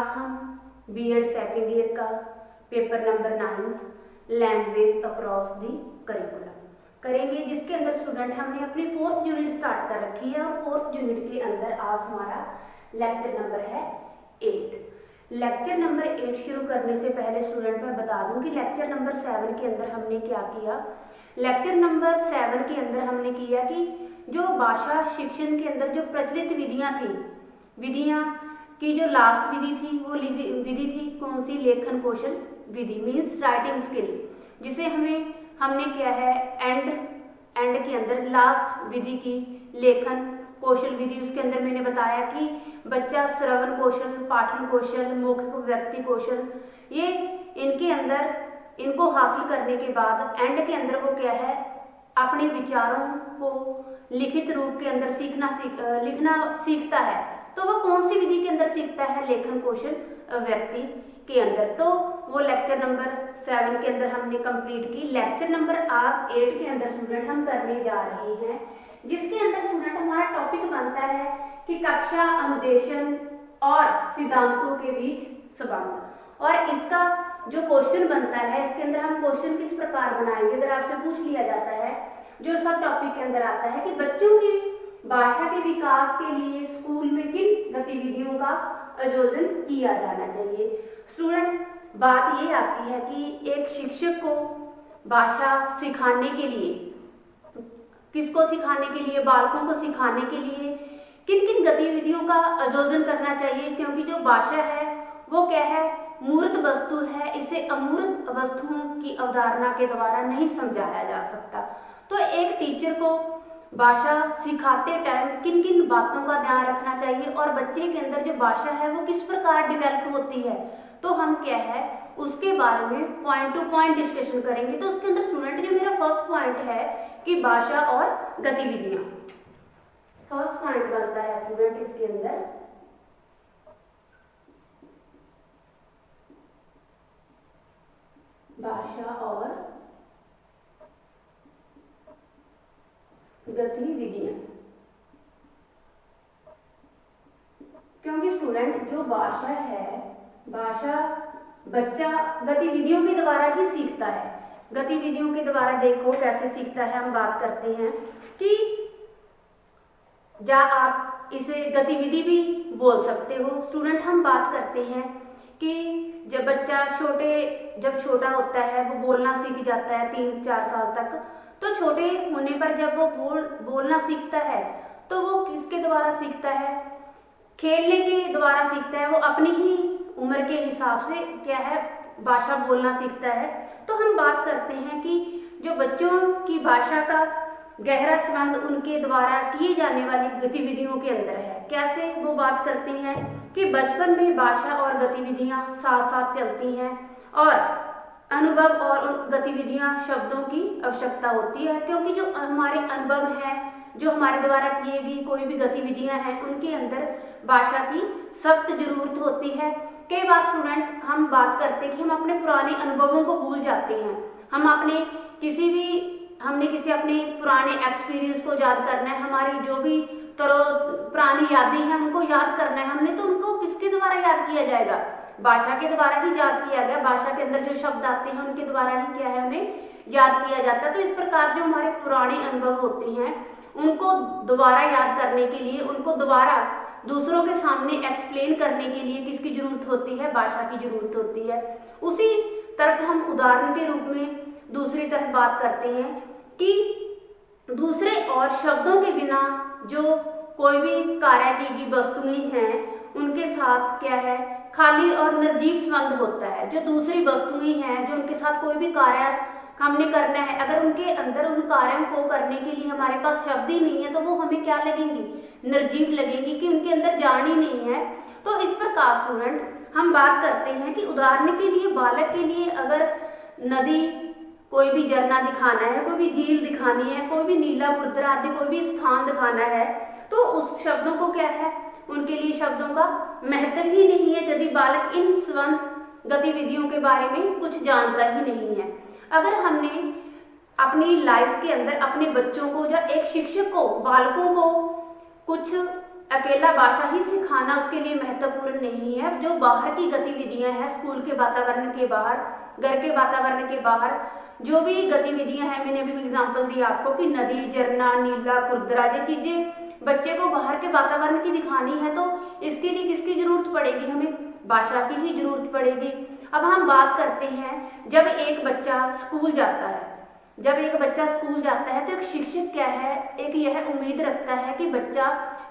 हम BEd second year का paper number 9 language across the curriculum करेंगे, जिसके अंदर स्टूडेंट हमने अपनी 4th यूनिट स्टार्ट कर रखी है और 4th यूनिट के अंदर आज हमारा लेक्चर नंबर है 8। लेक्चर नंबर 8 शुरू करने से पहले स्टूडेंट मैं बता दूं कि लेक्चर नंबर 7 के अंदर हमने क्या किया। लेक्चर नंबर 7 के अंदर हमने किया कि जो भाषा शिक्षण के अंदर जो प्रचलित विधियां थी, विधियां की जो लास्ट विधि थी वो विधि थी कौन सी, लेखन कौशल विधि मीन्स राइटिंग स्किल, जिसे हमने क्या है एंड के अंदर लास्ट विधि की लेखन कौशल विधि। उसके अंदर मैंने बताया कि बच्चा श्रवण कौशल, पाठन कौशल, मौखिक व्यक्ति कौशल, ये इनके अंदर इनको हासिल करने के बाद एंड के अंदर वो क्या है अपने विचारों को लिखित रूप के अंदर लिखना सीखता है। तो वो कौन सी विधि के अंदर सीखता है, लेखन कौशल व्यक्ति के अंदर। तो वो लेक्चर नंबर 7 के अंदर हमने कंप्लीट की। लेक्चर नंबर आज 8 के अंदर स्टूडेंट हम करने जा रहे हैं, जिसके अंदर स्टूडेंट हमारा टॉपिक बनता है कि कक्षा अनुदेशन और सिद्धांतों के बीच संबंध। और इसका जो क्वेश्चन बनता है, इसके अंदर हम क्वेश्चन किस प्रकार बनाएंगे। अगर आपसे पूछ लिया जाता है, जो सब टॉपिक के अंदर आता है कि बच्चों की भाषा के विकास के लिए स्कूल में किन गतिविधियों का आयोजन किया जाना चाहिए। स्टूडेंट बात ये आती है कि एक शिक्षक को भाषा सिखाने के लिए, किसको सिखाने के लिए, बालकों को सिखाने के लिए किन किन गतिविधियों का आयोजन करना चाहिए, क्योंकि जो भाषा है वो क्या है, मूर्त वस्तु है, इसे अमूर्त वस्तुओं की अवधारणा के द्वारा नहीं समझाया जा सकता। तो एक टीचर को भाषा सिखाते टाइम किन किन बातों का ध्यान रखना चाहिए और बच्चे के अंदर जो भाषा है वो किस प्रकार डेवलप होती है, तो हम क्या है उसके बारे में पॉइंट टू पॉइंट डिस्कशन करेंगे। तो उसके अंदर स्टूडेंट जो मेरा फर्स्ट पॉइंट है कि भाषा और गतिविधियां, फर्स्ट पॉइंट बनता है स्टूडेंट इसके अंदर भाषा और गतिविधियां। क्योंकि स्टूडेंट जो भाषा है, भाषा बच्चा गतिविधियों के द्वारा ही सीखता है। गतिविधियों के द्वारा देखो कैसे सीखता है, हम बात करते हैं कि आप इसे गतिविधि भी बोल सकते हो। स्टूडेंट हम बात करते हैं कि जब बच्चा जब छोटा होता है वो बोलना सीख जाता है 3-4 साल तक, तो छोटे होने पर जब वो बोलना सीखता है तो वो किसके द्वारा सीखता है, खेलने के द्वारा सीखता है। वो अपनी ही उम्र के हिसाब से क्या है भाषा बोलना सीखता है। तो हम बात करते हैं कि जो बच्चों की भाषा का गहरा संबंध उनके द्वारा किए जाने वाली गतिविधियों के अंदर है। कैसे वो बात करते हैं कि बचपन में भाषा और गतिविधियां साथ साथ चलती हैं और अनुभव और उन गतिविधियां शब्दों की आवश्यकता होती है, क्योंकि जो हमारे अनुभव हैं, जो हमारे द्वारा किए गई कोई भी गतिविधियां हैं, उनके अंदर भाषा की सख्त जरूरत होती है। कई बार स्टूडेंट हम बात करते हैं कि हम अपने पुराने अनुभवों को भूल जाते हैं। हमने किसी अपने पुराने एक्सपीरियंस को याद करना है, हमारी जो भी पुरानी यादें हैं उनको याद करना है हमने, तो उनको किसके द्वारा याद किया जाएगा, भाषा के द्वारा ही याद किया गया। भाषा के अंदर जो शब्द आते हैं उनके द्वारा ही क्या है उन्हें याद किया जाता है। तो इस प्रकार जो हमारे पुराने अनुभव होते हैं उनको दोबारा याद करने के लिए, उनको दोबारा दूसरों के सामने एक्सप्लेन करने के लिए किसकी जरूरत होती है, भाषा की जरूरत होती है। उसी तरफ हम उदाहरण के रूप में दूसरी तरफ बात करते हैं कि दूसरे और शब्दों के बिना जो कोई भी कार्य की गई वस्तुएं हैं उनके साथ क्या है खाली और निर्जीव संबंध होता है। जो दूसरी वस्तुएं हैं जो उनके साथ कोई भी कार्य हमने करना है, अगर उनके अंदर उन कार्यों को करने के लिए हमारे पास शब्द ही नहीं है तो वो हमें क्या लगेंगी, निर्जीव लगेंगी, कि उनके अंदर जान ही नहीं है। तो इस प्रकार स्टूडेंट हम बात करते हैं कि उदाहरण के लिए बालक के लिए अगर नदी, कोई भी झरना दिखाना है, कोई भी झील दिखानी है, कोई भी नीला बुर्दरा आदि कोई भी स्थान दिखाना है, तो उस शब्दों को क्या है उनके लिए शब्दों का महत्व ही नहीं है यदि बालक इन संबंध गतिविधियों के बारे में कुछ जानता ही नहीं है। अगर हमने अपनी लाइफ के अंदर अपने बच्चों को या एक शिक्षक को बालकों को कुछ अकेला भाषा ही सिखाना उसके लिए महत्वपूर्ण नहीं है। जो बाहर की गतिविधियां हैं, स्कूल के वातावरण के बाहर, घर के वातावरण के बाहर जो भी गतिविधियां हैं, मैंने अभी एग्जांपल दिया आपको कि नदी, झरना, नीला, खुरदरा, ये चीजें बच्चे को बाहर के वातावरण की दिखानी है, तो इसके लिए किसकी जरूरत पड़ेगी? हमें भाषा की ही जरूरत पड़ेगी। अब हम बात करते हैं, जब एक बच्चा स्कूल जाता है, जब एक बच्चा स्कूल जाता है तो एक शिक्षक क्या है, एक यह उम्मीद रखता है कि बच्चा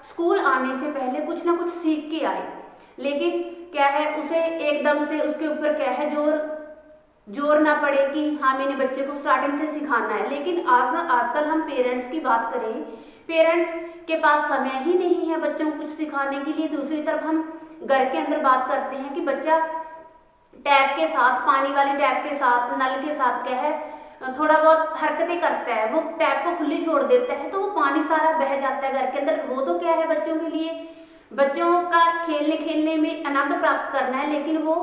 स्कूल आने से पहले कुछ ना कुछ सीख के आए। लेकिन क्या है, उसे एकदम से उसके ऊपर क्या है, जोर ना पड़े कि हाँ मैंने बच्चे को स्टार्टिंग से सिखाना है। लेकिन आजकल हम पेरेंट्स की बात करें, पेरेंट्स के पास समय ही नहीं है बच्चों को कुछ सिखाने के लिए। दूसरी तरफ हम घर के अंदर बात करते हैं कि बच्चा टैप के साथ, पानी वाली टैप के साथ, नल के साथ क्या है, थोड़ा बहुत हरकतें करता है, वो टैप को खुली छोड़ देता है तो वो पानी सारा बह जाता है घर के अंदर। वो तो क्या है, बच्चों के लिए, बच्चों का खेलने में आनंद प्राप्त करना है, लेकिन वो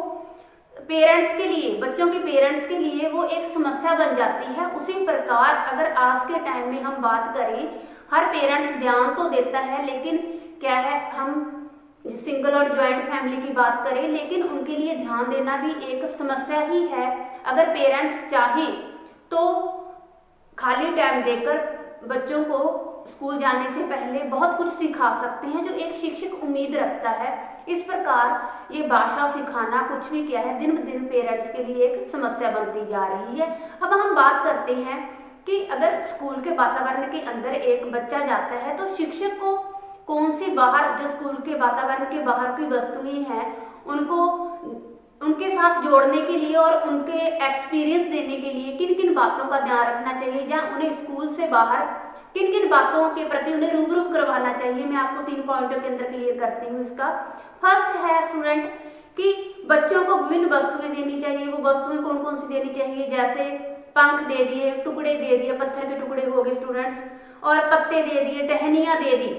पेरेंट्स के लिए, बच्चों के पेरेंट्स के लिए वो एक समस्या बन जाती है। उसी प्रकार अगर आज के टाइम में हम बात करें, हर पेरेंट्स ध्यान तो देता है, लेकिन क्या है, हम सिंगल और ज्वाइंट फैमिली की बात करें, लेकिन उनके लिए ध्यान देना भी एक समस्या ही है। अगर पेरेंट्स चाहें तो खाली टाइम देकर बच्चों को स्कूल जाने से पहले बहुत कुछ सिखा सकते हैं, जो एक शिक्षक उम्मीद रखता है। इस प्रकार ये भाषा सिखाना कुछ भी क्या है, दिन ब दिन पेरेंट्स के लिए एक समस्या बनती जा रही है। अब हम बात करते हैं कि अगर स्कूल के वातावरण के अंदर एक बच्चा जाता है तो शिक्षक को कौन सी बाहर, जो स्कूल के वातावरण के बाहर की वस्तुएं हैं, उनको उनके साथ जोड़ने के लिए और उनके एक्सपीरियंस देने के लिए किन किन बातों का ध्यान रखना चाहिए, या उन्हें स्कूल से बाहर किन किन बातों के प्रति उन्हें रूबरू करवाना चाहिए। मैं आपको 3 पॉइंटों के अंदर क्लियर करती हूँ इसका। फर्स्ट है स्टूडेंट कि बच्चों को विभिन्न वस्तुएं देनी चाहिए। वो वस्तुएं कौन कौन सी देनी चाहिए? जैसे पंख दे दिए, टुकड़े दे दिए, पत्थर के टुकड़े हो गए स्टूडेंट्स, और पत्ते दे दिए, टहनियां दे दी,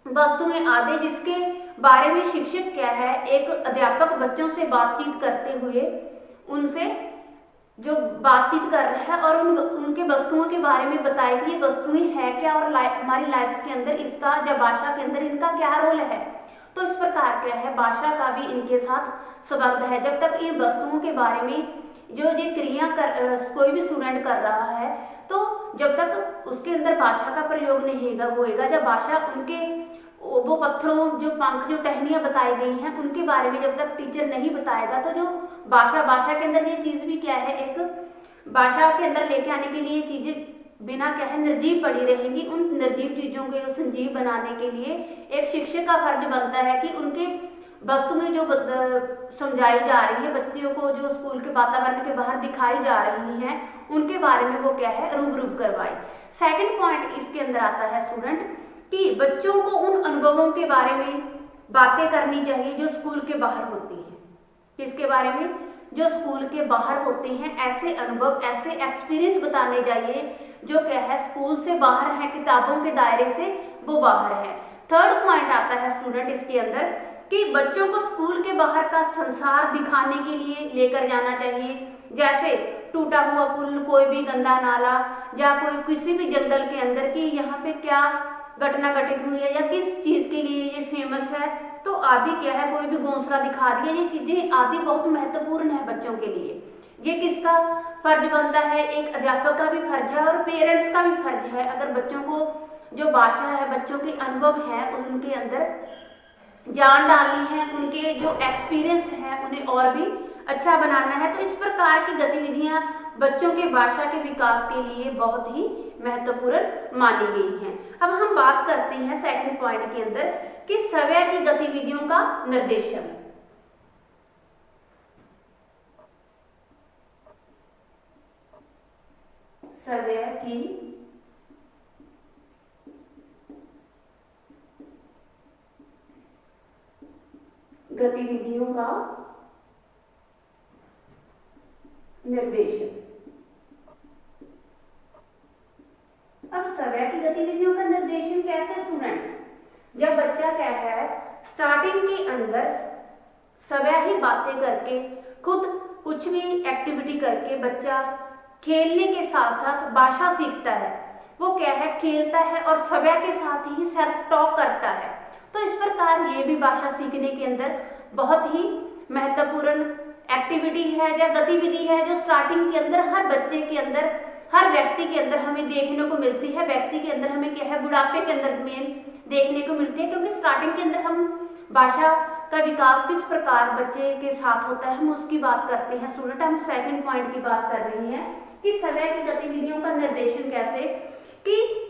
वस्तुएं आदि, जिसके बारे में शिक्षक क्या है, एक अध्यापक बच्चों से बातचीत करते हुए उनसे जो बातचीत कर रहा है और उनके वस्तुओं के बारे में बताए कि ये वस्तुएं है क्या और हमारी लाइफ के अंदर इसका, या भाषा के अंदर इनका क्या रोल है। तो इस प्रकार क्या है, भाषा का भी इनके साथ संबंध है। जब तक इन वस्तुओं के बारे में जो ये क्रिया कोई भी स्टूडेंट कर रहा है, तो जब तक उसके अंदर भाषा का प्रयोग नहीं होएगा, जब भाषा उनके वो पत्थरों, जो पंख, जो टहनियां बताई गई हैं, उनके बारे में जब तक टीचर नहीं बताएगा, तो जो भाषा के अंदर ये चीज भी क्या है, एक भाषा के अंदर लेके आने के लिए चीजें बिना क्या है, निर्जीव पड़ी रहेंगी। उन निर्जीव चीजों को संजीव बनाने के लिए एक शिक्षक का फर्ज बनता है कि उनके वस्तुएं जो समझाई जा रही है बच्चों को, जो स्कूल के वातावरण के बाहर दिखाई जा रही हैं, उनके बारे में वो क्या है, रूबरू करवाए। सेकंड पॉइंट इसके अंदर आता है स्टूडेंट कि बच्चों को उन अनुभवों के बारे में बातें करनी चाहिए जो स्कूल के बाहर होती हैं। किसके बारे में? जो स्कूल के बाहर होते हैं, ऐसे अनुभव, ऐसे एक्सपीरियंस बताने चाहिए जो क्या है, स्कूल से बाहर है, किताबों के दायरे से वो बाहर है। थर्ड पॉइंट आता है स्टूडेंट इसके अंदर कि बच्चों को स्कूल के बाहर का संसार दिखाने के लिए लेकर जाना चाहिए। जैसे टूटा हुआ पुल, कोई भी गंदा नाला, या कोई किसी भी जंगल के अंदर की यहाँ पे क्या घटना घटित हुई है, या किस चीज के लिए ये फेमस है, तो आदि क्या है, कोई भी घोंसला दिखा दिया, ये चीजें आदि बहुत महत्वपूर्ण है बच्चों के लिए। ये किसका फर्ज बनता है? एक अध्यापक का भी फर्ज है और पेरेंट्स का भी फर्ज है। अगर बच्चों को जो भाषा है, बच्चों के अनुभव है, उनके अंदर जान डालनी है, उनके जो एक्सपीरियंस है उन्हें और भी अच्छा बनाना है, तो इस प्रकार की गतिविधियां बच्चों के भाषा के विकास के लिए बहुत ही महत्वपूर्ण मानी गई हैं। अब हम बात करते हैं सेकंड पॉइंट के अंदर कि सवय की गतिविधियों का निर्देशन। सवय की गतिविधियों का निर्देशन। अब सवय की गतिविधियों का निर्देशन कैसे स्टूडेंट? जब बच्चा क्या है, स्टार्टिंग के अंदर सवय ही बातें करके, खुद कुछ भी एक्टिविटी करके बच्चा खेलने के साथ साथ भाषा सीखता है। वो क्या है, खेलता है और सवय के साथ ही सेल्फ टॉक करता है। तो इस प्रकार ये भी भाषा सीखने के अंदर बहुत ही महत्वपूर्ण एक्टिविटी है या गतिविधि है, जो स्टार्टिंग के अंदर हर बच्चे के अंदर, हर व्यक्ति के अंदर हमें देखने को मिलती है। व्यक्ति के अंदर हमें क्या है, बुढ़ापे के अंदर मेन देखने को मिलती है, क्योंकि स्टार्टिंग के अंदर हम भाषा का विकास किस प्रकार बच्चे के साथ होता है हम उसकी बात करते हैं। स्टूडेंट, हम सेकंड पॉइंट की बात कर रहे हैं कि समय की गतिविधियों का निर्देशन कैसे, कि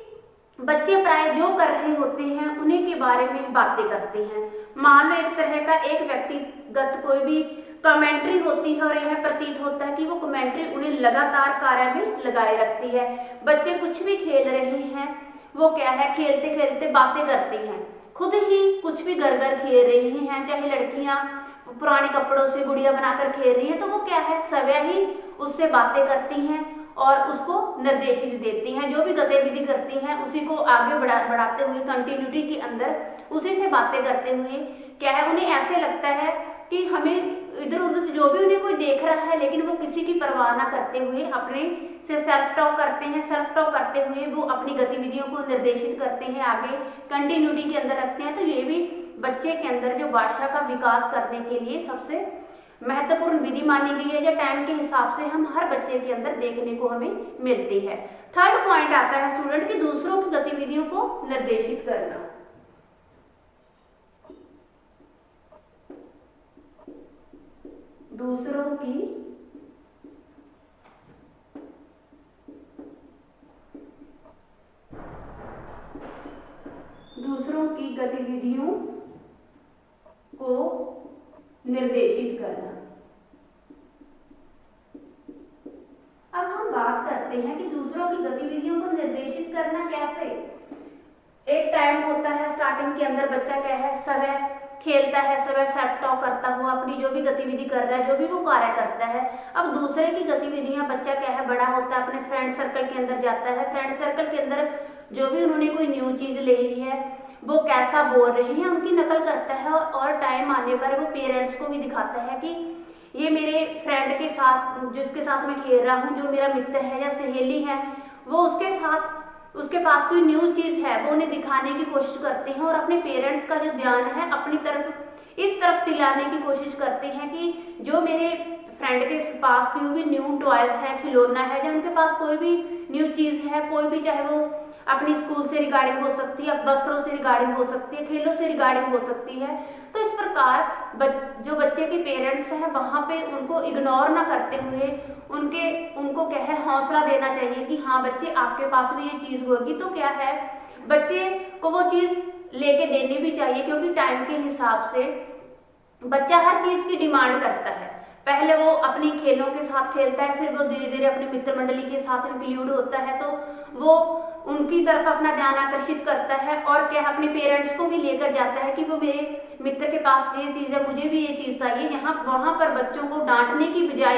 बच्चे प्राय जो कर रहे होते हैं उन्हीं के बारे में बातें करते हैं। मान लो एक तरह का एक व्यक्तिगत कोई भी कमेंट्री होती है और यह प्रतीत होता है कि वो कमेंट्री उन्हें लगातार कार्य में लगाए रखती है। बच्चे कुछ भी खेल रहे हैं, वो क्या है, खेलते खेलते बातें करते हैं, खुद ही कुछ भी घर घर खेल रही हैं, चाहे लड़कियां पुराने कपड़ों से गुड़िया बनाकर खेल रही हैं, तो वो क्या है, सवै ही उससे बातें करती हैं और उसको निर्देशित देती हैं। जो भी गतिविधि करती हैं उसी को आगे बढ़ाते हुए कंटिन्यूटी के अंदर उसी से बातें करते हुए क्या है, उन्हें ऐसे लगता है कि हमें इधर उधर जो भी उन्हें कोई देख रहा है, लेकिन वो किसी की परवाह ना करते हुए अपने से सेल्फ टॉक करते हैं। सेल्फ टॉक करते हुए वो अपनी गतिविधियों को निर्देशित करते हैं, आगे कंटिन्यूटी के अंदर रखते हैं। तो ये भी बच्चे के अंदर जो भाषा का विकास करने के लिए सबसे महत्वपूर्ण विधि मानी गई है, या टाइम के हिसाब से हम हर बच्चे के अंदर देखने को हमें मिलती है। थर्ड पॉइंट आता है स्टूडेंट की दूसरों की गतिविधियों को निर्देशित करना। दूसरों की गतिविधियों को निर्देशित करना। अब हम बात करते हैं कि दूसरों की गतिविधियों को निर्देशित करना कैसे। एक टाइम होता है स्टार्टिंग के अंदर, बच्चा क्या है, सवै खेलता है, सवै सेल्फ टॉक करता हुआ अपनी जो भी गतिविधि कर रहा है, जो भी वो कार्य करता है। अब दूसरे की गतिविधियां, बच्चा क्या है, बड़ा होता है, अपने फ्रेंड सर्कल के अंदर जाता है। फ्रेंड सर्कल के अंदर जो भी उन्होंने कोई न्यू चीज ले ली है, वो कैसा बोल रहे हैं, उनकी नकल करता है और टाइम आने पर वो पेरेंट्स को भी दिखाता है कि ये मेरे फ्रेंड के साथ, जिसके साथ मैं खेल रहा हूँ, जो मेरा मित्र है या सहेली है, वो उसके साथ, उसके पास कोई न्यू चीज है, वो उन्हें दिखाने की कोशिश करते हैं और अपने पेरेंट्स का जो ध्यान है अपनी तरफ, इस तरफ दिलाने की कोशिश करते हैं कि जो मेरे फ्रेंड के पास कोई भी न्यू टॉयज है, खिलौना है, या उनके पास कोई भी न्यू चीज है, कोई भी, चाहे वो अपनी स्कूल से रिगार्डिंग हो सकती है, वस्त्रों से रिगार्डिंग हो सकती है, खेलों से रिगार्डिंग हो सकती है। तो इस प्रकार जो बच्चे के पेरेंट्स हैं वहां पे उनको इग्नोर ना करते हुए उनको क्या है, हौसला देना चाहिए कि हाँ बच्चे, आपके पास भी ये चीज होगी। तो क्या है, बच्चे को वो चीज लेके देनी भी चाहिए, क्योंकि टाइम के हिसाब से बच्चा हर चीज की डिमांड करता है। पहले वो अपनी खेलों के साथ खेलता है, फिर वो धीरे धीरे अपनी मित्र मंडली के साथ इंक्लूड होता है, तो वो उनकी तरफ अपना ध्यान आकर्षित करता है और क्या अपने पेरेंट्स को भी लेकर जाता है कि वो मेरे मित्र के पास ये चीज है, मुझे भी ये चीज चाहिए। यहाँ वहां पर बच्चों को डांटने की बजाय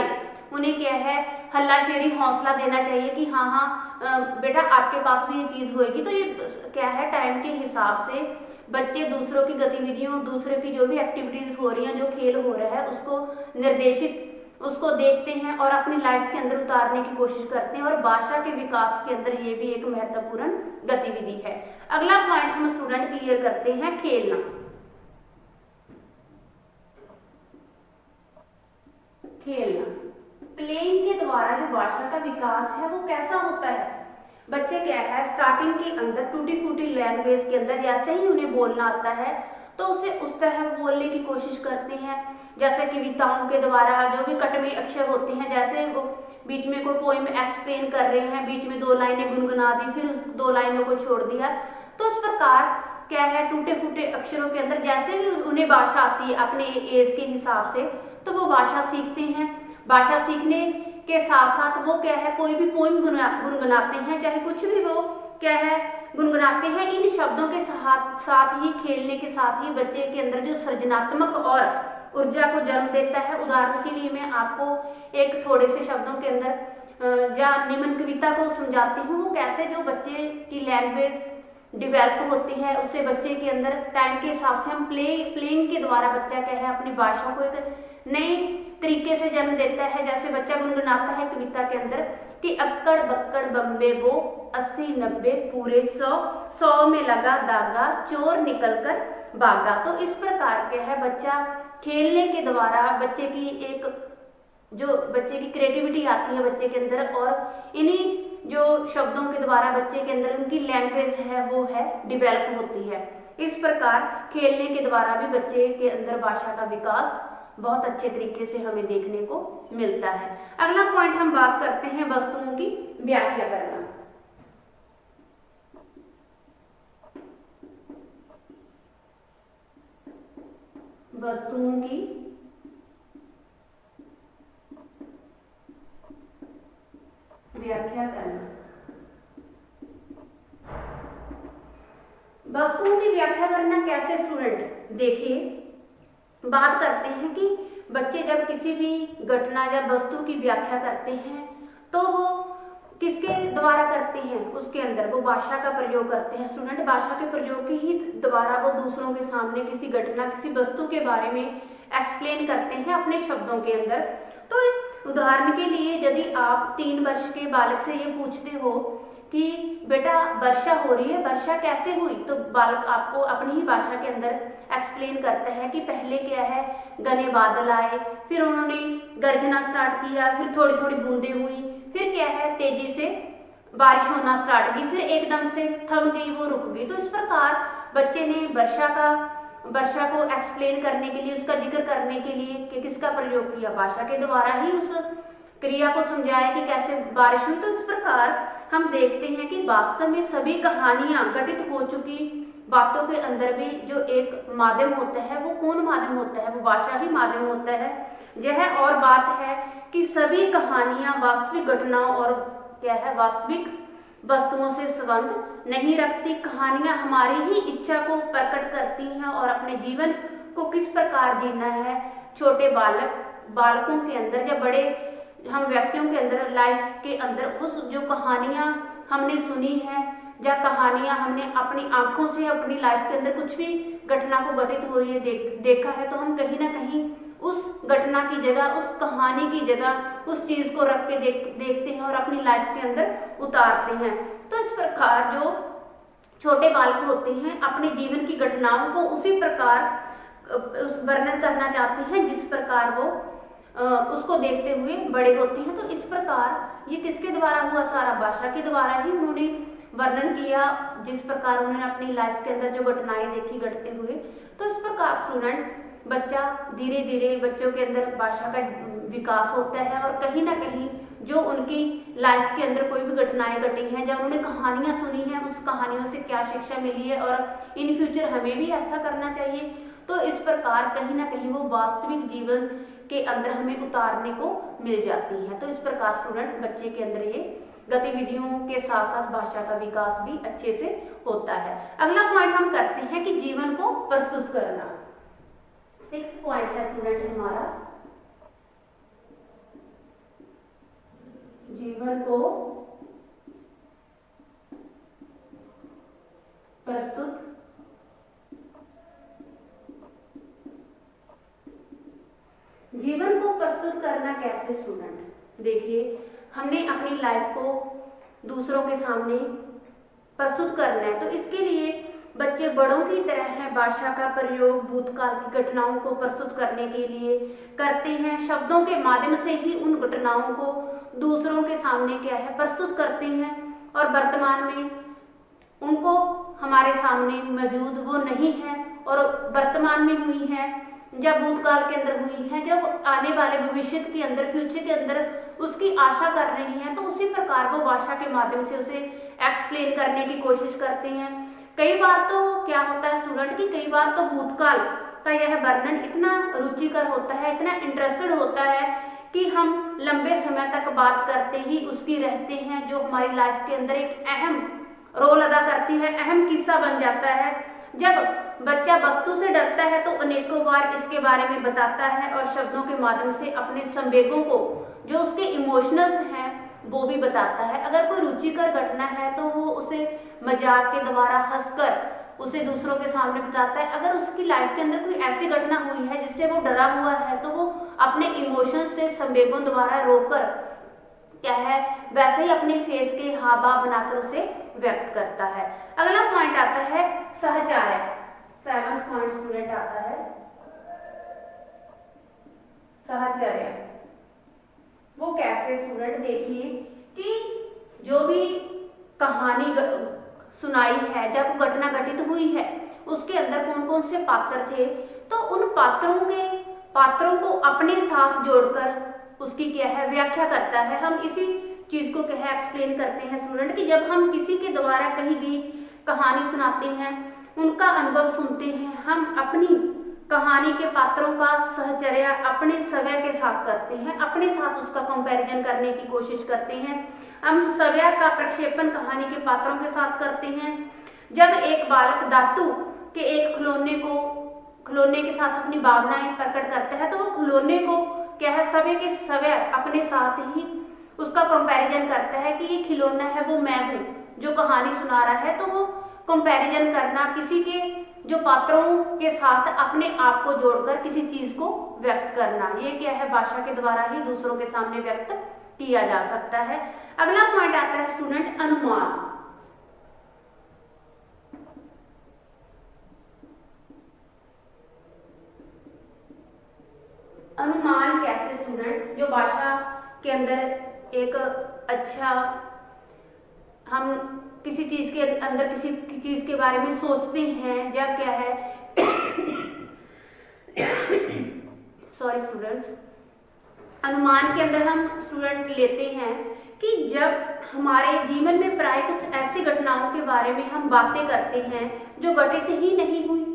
उन्हें क्या है, हल्लाशेरी हौसला देना चाहिए कि हाँ हाँ बेटा, आपके पास भी ये चीज होगी। तो ये क्या है, टाइम के हिसाब से बच्चे दूसरों की गतिविधियों, दूसरे की जो भी एक्टिविटीज हो रही हैं, जो खेल हो रहा है, उसको निर्देशित, उसको देखते हैं और अपनी लाइफ के अंदर उतारने की कोशिश करते हैं। और भाषा के विकास के अंदर ये भी एक महत्वपूर्ण गतिविधि है। अगला पॉइंट हम स्टूडेंट क्लियर करते हैं, खेलना। खेलना, प्लेइंग के द्वारा जो भाषा का विकास है वो कैसा होता है। बच्चे क्या है, स्टार्टिंग के अंदर टूटी फूटी लैंग्वेज के अंदर जैसे ही उन्हें बोलना आता है तो उसे उस तरह बोलने की कोशिश करते हैं, जैसे कविताओं के द्वारा जो भी कटवे अक्षर होते हैं, जैसे वो बीच में कोई पोइम एक्सप्लेन कर रहे हैं, बीच में 2 लाइनें गुनगुना दी, फिर उस 2 लाइनों को छोड़ दिया। तो इस प्रकार क्या है, टूटे फूटे अक्षरों के अंदर जैसे भी उन्हें भाषा आती है अपने एज के हिसाब से, तो वो भाषा सीखते हैं। भाषा सीखने के साथ साथ वो क्या है, कोई भी पोइम गुनगुनाते हैं, चाहे कुछ भी वो क्या है गुनगुनाते हैं। इन शब्दों के साथ ही, खेलने के साथ ही बच्चे के अंदर जो सृजनात्मक और ऊर्जा को जन्म देता है। उदाहरण के लिए मैं आपको एक थोड़े से शब्दों के अंदर या निम्न कविता को समझाती हूँ, वो कैसे जो बच्चे की लैंग्वेज डेवलप होती है, उससे बच्चे के अंदर टाइम के हिसाब से हम प्लेइंग के द्वारा बच्चा क्या है, अपनी भाषा को एक नई तरीके से जन्म देता है। जैसे बच्चा गुनगुनाता है कविता के अंदर कि अक्कड़ बक्कड़ बम्बे वो 80 90 पूरे 100 100 में लगा धागा, चोर निकल कर भागा। तो इस प्रकार क्या है, बच्चा खेलने के द्वारा बच्चे की एक जो बच्चे की क्रिएटिविटी आती है बच्चे के अंदर, और इन्हीं जो शब्दों के द्वारा बच्चे के अंदर उनकी लैंग्वेज है वो है डेवलप होती है। इस प्रकार खेलने के द्वारा भी बच्चे के अंदर भाषा का विकास बहुत अच्छे तरीके से हमें देखने को मिलता है। अगला पॉइंट हम बात करते हैं वस्तुओं की व्याख्या करना। वस्तुओं की व्याख्या करना। वस्तुओं की व्याख्या करना कैसे स्टूडेंट, देखिए बात करते हैं कि बच्चे जब किसी भी घटना या वस्तु की व्याख्या करते हैं तो वो किसके द्वारा करते हैं, उसके अंदर वो भाषा का प्रयोग करते हैं। स्टूडेंट भाषा के प्रयोग के ही द्वारा वो दूसरों के सामने किसी घटना किसी वस्तु के बारे में एक्सप्लेन करते हैं अपने शब्दों के अंदर। तो उदाहरण के लिए यदि आप 3 वर्ष के बालक से ये पूछते हो कि बेटा वर्षा हो रही है, वर्षा कैसे हुई, तो बालक आपको अपनी ही भाषा के अंदर एक्सप्लेन करता है कि पहले क्या है, घने बादल आए, फिर उन्होंने गर्जना स्टार्ट किया, फिर थोड़ी थोड़ी बूंदें हुई, फिर क्या है तेजी से बारिश होना स्टार्ट की, फिर एकदम से थम गई, वो रुक गई। तो इस प्रकार बच्चे ने वर्षा को एक्सप्लेन करने के लिए, उसका जिक्र करने के लिए कि किसका प्रयोग किया, भाषा के द्वारा ही उस क्रिया को समझाया कि कैसे बारिश हुई। तो इस प्रकार हम देखते हैं कि वास्तव में सभी कहानियां घटित हो चुकी बातों के अंदर भी जो एक माध्यम होता है, वो कौन माध्यम होता है, वो भाषा ही माध्यम होता है। यह और बात है कि सभी कहानियां वास्तविक घटनाओं और क्या है वास्तविक वस्तुओं से संबंध नहीं रखती। कहानियां हमारी ही इच्छा को प्रकट करती हैं और अपने जीवन को किस प्रकार जीना है, छोटे बालकों के अंदर या बड़े हम व्यक्तियों के अंदर लाइफ के अंदर उस जो कहानियां हमने सुनी है या कहानियां हमने अपनी आंखों से अपनी लाइफ के अंदर कुछ भी घटना को घटित हुई है देखा है, तो हम कहीं ना कहीं उस घटना की जगह, उस कहानी की जगह उस चीज को रख के देखते हैं और अपनी लाइफ के अंदर उतारते हैं। तो इस प्रकार जो छोटे बालक होते हैं अपने जीवन की घटनाओं को उसी प्रकार वर्णन करना चाहते हैं जिस प्रकार वो उसको देखते हुए बड़े होते हैं। तो इस प्रकार ये किसके द्वारा हुआ, सारा भाषा के द्वारा ही उन्होंने वर्णन किया, जिस प्रकार उन्होंने अपनी लाइफ के अंदर जो घटनाएं देखी घटते हुए। तो इस प्रकार स्टूडेंट बच्चा धीरे धीरे बच्चों के अंदर भाषा का विकास होता है और कहीं ना कहीं जो उनकी लाइफ के अंदर कोई भी घटनाएं घटी हैं, जब उन्होंने कहानियां सुनी हैं, उस कहानियों से क्या शिक्षा मिली है और इन फ्यूचर हमें भी ऐसा करना चाहिए। तो इस प्रकार कहीं ना कहीं वो वास्तविक जीवन के अंदर हमें उतारने को मिल जाती है। तो इस प्रकार स्टूडेंट बच्चे के अंदर ये गतिविधियों के साथ साथ भाषा का विकास भी अच्छे से होता है। अगला पॉइंट हम करते हैं कि जीवन को प्रस्तुत करना। 6th पॉइंट है स्टूडेंट हमारा जीवन को प्रस्तुत जीवन को प्रस्तुत करना कैसे स्टूडेंट, देखिए हमने अपनी लाइफ को दूसरों के सामने प्रस्तुत करना है, तो इसके लिए बच्चे बड़ों की तरह है भाषा का प्रयोग भूतकाल की घटनाओं को प्रस्तुत करने के लिए करते हैं। शब्दों के माध्यम से ही उन घटनाओं को दूसरों के सामने क्या है प्रस्तुत करते हैं और वर्तमान में उनको हमारे सामने मौजूद वो नहीं है और वर्तमान में हुई है, जब भूतकाल के अंदर हुई है, जब आने वाले भविष्य के अंदर फ्यूचर के अंदर उसकी आशा कर रही हैं, तो उसी प्रकार वो भाषा के माध्यम से उसे एक्सप्लेन करने की कोशिश करते हैं। कई बार तो क्या होता है स्टूडेंट कि कई बार तो भूतकाल का यह वर्णन इतना रुचिकर होता है, इतना इंटरेस्टेड होता है कि हम लंबे समय तक बात करते ही उसकी रहते हैं, जो हमारी लाइफ के अंदर एक अहम रोल अदा करती है, अहम किस्सा बन जाता है। जब बच्चा वस्तु से डरता है तो अनेकों बार इसके बारे में बताता है और शब्दों के माध्यम से अपने संवेगों को, जो उसके इमोशनल्स हैं, वो भी बताता है। अगर कोई रुचिकर घटना है तो वो उसे मजाक के द्वारा हंसकर उसे दूसरों के सामने बताता है। अगर उसकी लाइफ के अंदर कोई ऐसी घटना हुई है जिससे वो डरा हुआ है तो वो अपने इमोशन से संवेगों द्वारा रोकर क्या है वैसे ही अपने फेस के हाव भाव बनाकर उसे व्यक्त करता है। अगला पॉइंट आता है सहचार्य। 7th पॉइंट स्टूडेंट आता है साहचर्य। वो कैसे स्टूडेंट, देखिए कि जो भी कहानी सुनाई है, जब घटना घटित हुई है, उसके अंदर कौन कौन से पात्र थे, तो उन पात्रों को अपने साथ जोड़कर उसकी क्या है व्याख्या करता है। हम इसी चीज को क्या है एक्सप्लेन करते हैं स्टूडेंट कि जब हम किसी के द्वारा कही गई कहानी सुनाते हैं, उनका अनुभव सुनते हैं, हम अपनी कहानी के पात्रों का सहचर्या अपने सवय के साथ करते हैं, अपने साथ उसका कंपैरिजन करने की कोशिश करते हैं। हम सवय का प्रक्षेपण कहानी के पात्रों के साथ करते हैं। जब एक बालक धातु के एक खिलौने के साथ अपनी भावनाएं प्रकट करता है, तो वो खिलौने को क्या है सवय के सवय अपने साथ ही उसका कंपैरिजन करता है कि ये खिलौना है, वो मैं हूँ जो कहानी सुना रहा है। तो वो कंपैरिजन करना, किसी के जो पात्रों के साथ अपने आप को जोड़कर किसी चीज को व्यक्त करना, ये क्या है भाषा के द्वारा ही दूसरों के सामने व्यक्त किया जा सकता है। अगला पॉइंट आता है स्टूडेंट अनुमान। अनुमान कैसे स्टूडेंट, जो भाषा के अंदर एक अच्छा, हम किसी चीज के अंदर किसी चीज के बारे में सोचते हैं या क्या है सॉरी स्टूडेंट्स, अनुमान के अंदर हम स्टूडेंट लेते हैं कि जब हमारे जीवन में प्राय कुछ ऐसी घटनाओं के बारे में हम बातें करते हैं जो घटित ही नहीं हुई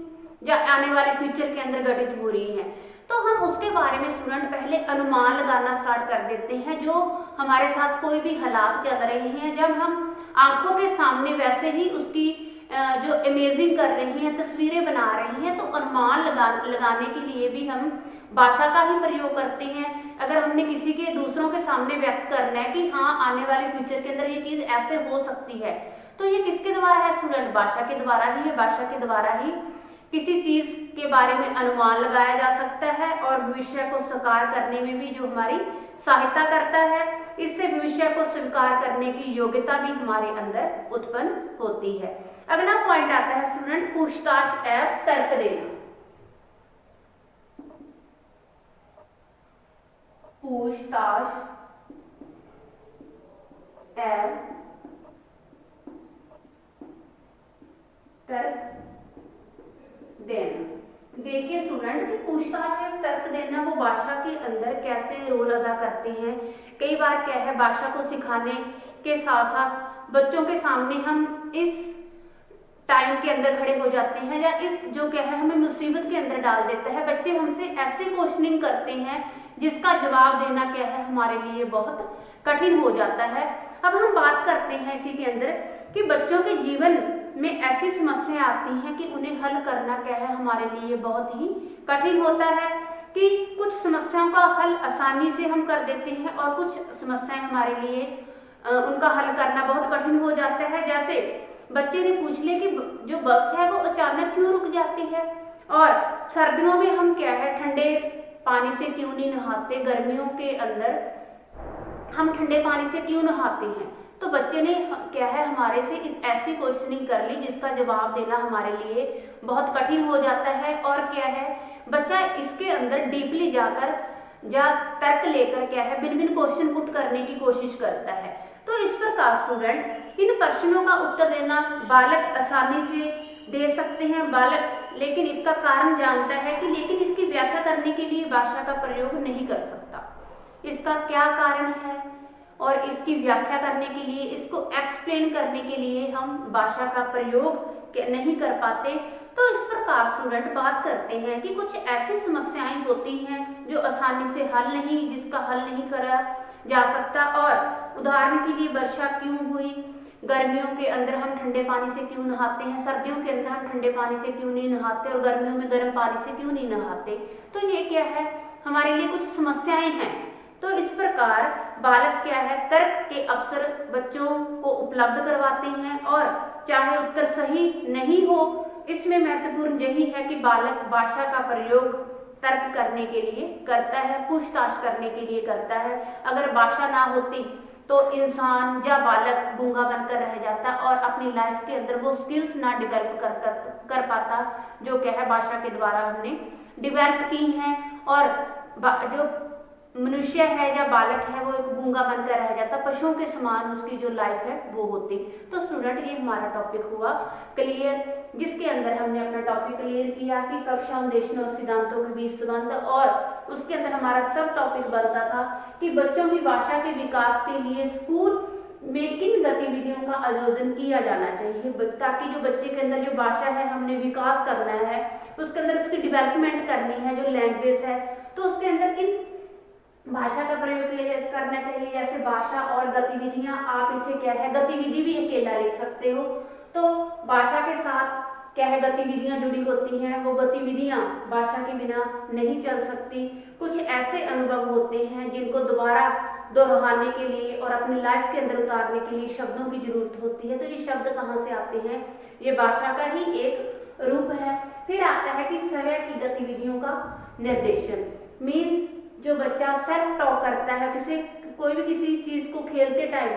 या आने वाले फ्यूचर के अंदर घटित हो रही हैं, तो हम उसके बारे में स्टूडेंट पहले अनुमान लगाना स्टार्ट कर देते हैं। जो हमारे साथ कोई भी हालात चल रहे हैं, जब हम आंखों के सामने वैसे ही उसकी जो इमेजिंग कर रही हैं, तस्वीरें बना रही हैं, तो अनुमान लगाने के लिए भी हम भाषा का ही प्रयोग करते हैं। अगर हमने किसी के दूसरों के सामने व्यक्त करना है कि हाँ आने वाले फ्यूचर के अंदर ये चीज ऐसे हो सकती है, तो ये किसके द्वारा है स्टूडेंट, भाषा के द्वारा ही है। भाषा के द्वारा ही किसी चीज के बारे में अनुमान लगाया जा सकता है और भविष्य को साकार करने में भी जो हमारी सहायता करता है, इससे भविष्य को स्वीकार करने की योग्यता भी हमारे अंदर उत्पन्न होती है। अगला पॉइंट आता है स्टूडेंट पूछताछ एवं तर्क देना। पूछताछ एवं तर्क देना। देखिए स्टूडेंट कि पूछताछ एवं तर्क देना वो भाषा के अंदर कैसे रोल अदा करते हैं। कई बार क्या है भाषा को सिखाने के साथ साथ बच्चों के सामने हम इस टाइम के अंदर खड़े हो जाते हैं या इस जो क्या है हमें मुसीबत के अंदर डाल देता है। बच्चे हमसे ऐसे क्वेश्चनिंग करते हैं जिसका जवाब देना क्या है हमारे लिए बहुत कठिन हो जाता है। अब हम बात करते हैं इसी के अंदर कि बच्चों के जीवन में ऐसी समस्याएं आती हैं कि उन्हें हल करना क्या है हमारे लिए बहुत ही कठिन होता है, कि कुछ समस्याओं का हल आसानी से हम कर देते हैं और कुछ समस्याएं हमारे लिए उनका हल करना बहुत कठिन हो जाता है। जैसे बच्चे ने पूछ लिया कि जो बस है वो अचानक क्यों रुक जाती है, और सर्दियों में हम क्या है ठंडे पानी से क्यों नहीं नहाते, गर्मियों के अंदर हम ठंडे पानी से क्यों नहाते हैं। तो बच्चे ने क्या है हमारे से ऐसी क्वेश्चनिंग कर ली जिसका जवाब देना हमारे लिए बहुत कठिन हो जाता है। और क्या है बच्चा इसके अंदर डीपली जाकर या तर्क लेकर क्या है भिन्न भिन्न क्वेश्चन पुट करने की कोशिश करता है। तो इस प्रकार स्टूडेंट इन प्रश्नों का उत्तर देना बालक आसानी से दे सकते हैं, बालक लेकिन इसका कारण जानता है कि लेकिन इसकी व्याख्या करने के लिए भाषा का प्रयोग नहीं कर सकता। इसका क्या कारण है और इसकी व्याख्या करने के लिए, इसको एक्सप्लेन करने के लिए हम भाषा का प्रयोग नहीं कर पाते। तो इस प्रकार स्टूडेंट बात करते हैं कि कुछ ऐसी समस्याएं होती हैं जो आसानी से जिसका हल नहीं करा जा सकता। और उदाहरण के लिए वर्षा क्यों हुई, गर्मियों के अंदर हम ठंडे पानी से क्यों नहाते हैं, सर्दियों के अंदर हम ठंडे पानी से क्यों नहीं नहाते और गर्मियों में गर्म पानी से क्यों नहीं नहाते। तो ये क्या है हमारे लिए कुछ समस्याएं हैं। तो इस प्रकार बालक क्या है तर्क के अवसर बच्चों को उपलब्ध करवाते हैं, और चाहे उत्तर सही नहीं हो, इसमें महत्वपूर्ण यही है कि बालक भाषा का प्रयोग तर्क करने के लिए करता है, पूछताछ करने के लिए करता है। अगर भाषा ना होती तो इंसान या बालक गूंगा बनकर रह जाता और अपनी लाइफ के अंदर वो स्किल्स ना डेवलप कर पाता जो क्या है भाषा के द्वारा हमने डेवलप की हैं। और जो मनुष्य है या बालक है वो एक गूंगा बनकर रह जाता, पशुओं के समान उसकी जो लाइफ है वो होती। तो स्टूडेंट ये हमारा टॉपिक हुआ क्लियर, जिसके अंदर हमने अपना टॉपिक क्लियर किया कि कक्षा उद्देश्यों और सिद्धांतों के बीच संबंध, और उसके अंदर हमारा सब टॉपिक बनता था कि बच्चों की भाषा के विकास के लिए स्कूल में किन गतिविधियों का आयोजन किया जाना चाहिए, ताकि जो बच्चे के अंदर जो भाषा है हमने विकास करना है, उसके अंदर उसकी डेवलपमेंट करनी है, जो लैंग्वेज है, तो उसके अंदर किन भाषा का प्रयोग करना चाहिए। जैसे भाषा और गतिविधियां, आप इसे क्या है गतिविधि भी अकेला लिख सकते हो, तो भाषा के साथ क्या है गतिविधियां जुड़ी होती हैं, वो गतिविधियां भाषा के बिना नहीं चल सकती। कुछ ऐसे अनुभव होते हैं जिनको दोबारा दोहराने के लिए और अपनी लाइफ के अंदर उतारने के लिए शब्दों की जरूरत होती है। तो ये शब्द कहाँ से आते हैं, ये भाषा का ही एक रूप है। फिर आता है कि स्वयं की गतिविधियों का निर्देशन, मीन्स जो बच्चा सेल्फ टॉक करता है, कोई भी किसी चीज को खेलते टाइम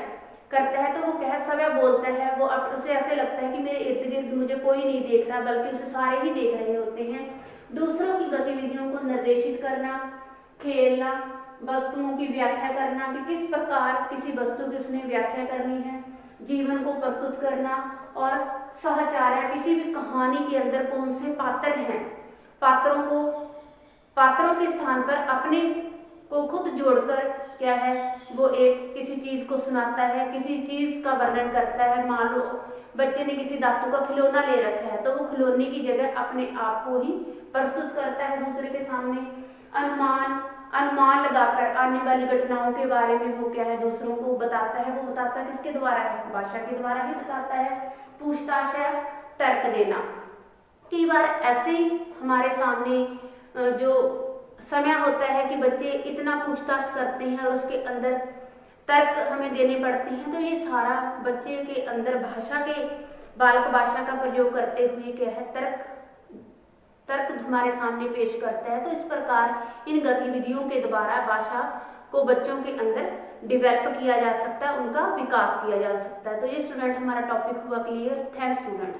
करता है तो वो क्या स्वयं बोलता है, वो उसे ऐसे लगता है कि मेरे इर्द गिर्द मुझे कोई नहीं देख रहा बल्कि उसे सारे ही देख रहे होते हैं। दूसरों की गतिविधियों को निर्देशित करना, खेलना, वस्तुओं की व्याख्या करना कि किस प्रकार किसी वस्तु की उसने व्याख्या करनी है, जीवन को प्रस्तुत करना, और सहचार्य, किसी भी कहानी के अंदर कौन से पात्र हैं, पात्रों के स्थान पर अपने को खुद जोड़कर क्या है वो एक किसी चीज को सुनाता है, किसी चीज का वर्णन करता है। मान लो बच्चे ने किसी धातु का खिलौना ले रखा है तो वो खिलौने की जगह अपने आप को ही प्रस्तुत करता है दूसरे के सामने। अनुमान लगाकर आने वाली घटनाओं के बारे में वो क्या है दूसरों को बताता है, वो बताता है किसके द्वारा है, भाषा के द्वारा ही बताता है। पूछताछ है, तर्क देना। कई बार ऐसे ही हमारे सामने जो समय होता है कि बच्चे इतना पूछताछ करते हैं और उसके अंदर तर्क हमें देने पड़ते हैं, तो ये सारा बच्चे के अंदर बालक भाषा का प्रयोग करते हुए क्या है तर्क हमारे सामने पेश करता है। तो इस प्रकार इन गतिविधियों के द्वारा भाषा को बच्चों के अंदर डेवलप किया जा सकता है, उनका विकास किया जा सकता है। तो ये स्टूडेंट हमारा टॉपिक हुआ क्लियर। Thanks students.